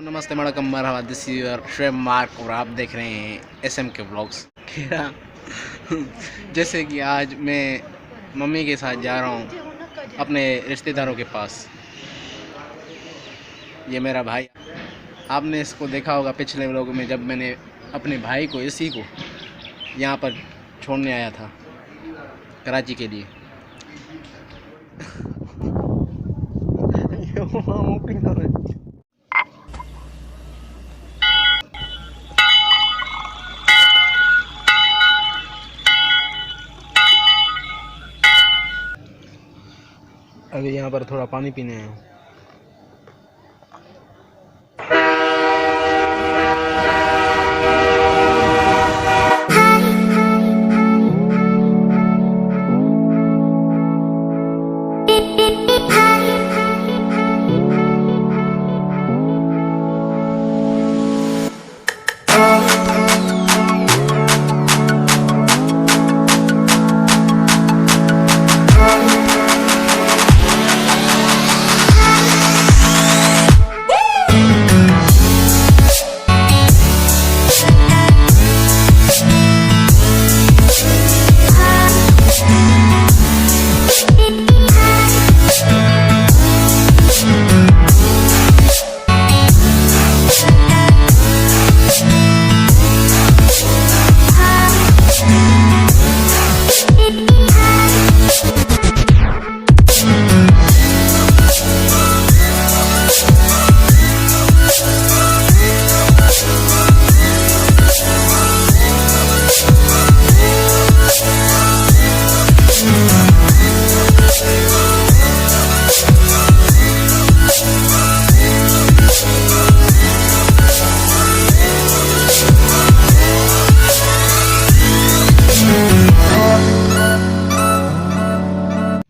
नमस्ते वणक्कम मरहबा, this is your Shoaib Mark और आप देख रहे हैं SMK व्लॉग्स। जैसे कि आज मैं मम्मी के साथ जा रहा हूँ अपने रिश्तेदारों के पास। ये मेरा भाई, आपने इसको देखा होगा पिछले व्लॉग में जब मैंने अपने भाई को इसी को यहाँ पर छोड़ने आया था कराची के लिए। अभी यहाँ पर थोड़ा पानी पीने आया हूँ।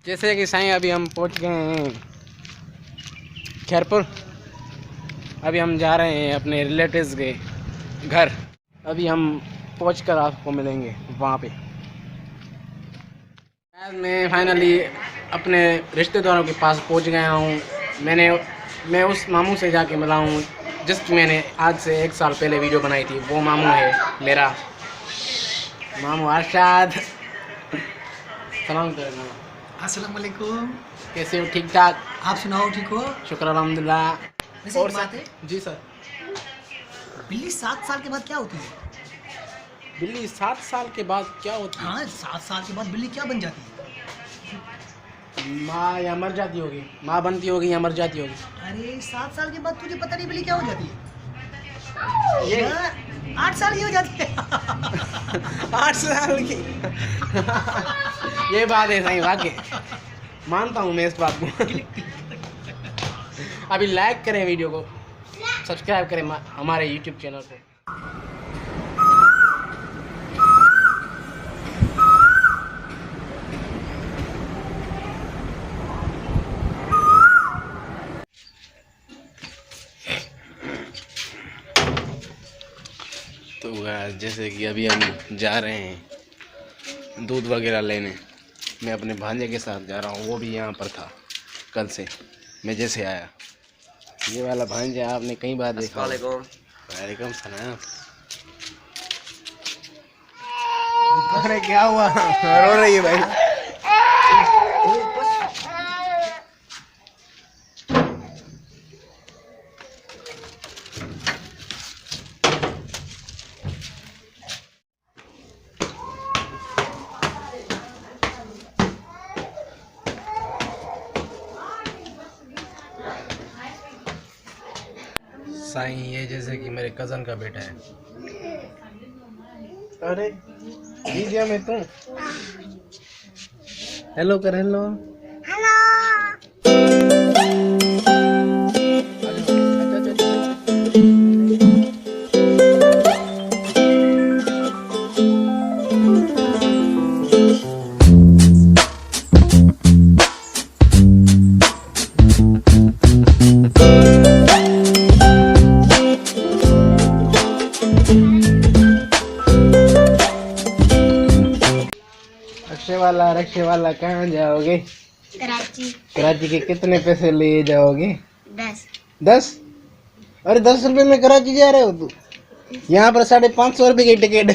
जैसे कि साईं अभी हम पहुंच गए हैं खैरपुर। अभी हम जा रहे हैं अपने रिलेटिव्स के घर। अभी हम पहुंचकर आपको मिलेंगे वहाँ पे। मैं फाइनली अपने रिश्तेदारों के पास पहुंच गया हूँ। मैं उस मामू से जाके मिला हूँ जिसकी मैंने आज से 1 साल पहले वीडियो बनाई थी। वो मामू है मेरा मामू अरशाद। सलाम करना। अस्सलाम वालेकुम। कैसे हो? ठीक ठाक। आप सुनाओ, ठीक हो? शुक्र अल्हम्दुलिल्लाह। और बात है जी सर, बिल्ली 7 साल के बाद क्या होती है? बिल्ली 7 साल के बाद क्या होती है? हाँ, 7 साल के बाद बिल्ली क्या बन जाती है? माँ या मर जाती होगी, माँ बनती होगी या मर जाती होगी। अरे 7 साल के बाद तुझे पता नहीं बिल्ली क्या हो जाती है? ये 8 साल की हो जाती है। 8 साल की। ये बात है सही, वाकई मानता हूँ मैं इस बात को। अभी लाइक करें वीडियो को, सब्सक्राइब करें हमारे YouTube चैनल को। तो जैसे कि अभी हम जा रहे हैं दूध वगैरह लेने। मैं अपने भांजे के साथ जा रहा हूँ, वो भी यहाँ पर था कल से मैं जैसे आया। ये वाला भांजा आपने कई बार देखा। वालेकुम सलाम। अरे क्या हुआ? रो रही है भाई। साईं ये जैसे कि मेरे कज़न का बेटा है। अरे दीजिए मैं तू हेलो कर। हेलो रक्षे वाला कहाँ जाओगे? कराची। कराची के कितने पैसे लिए जाओगे? 10। 10? अरे 10 रुपए में कराची जा रहे हो तू? यहाँ पर 550 रुपए की टिकट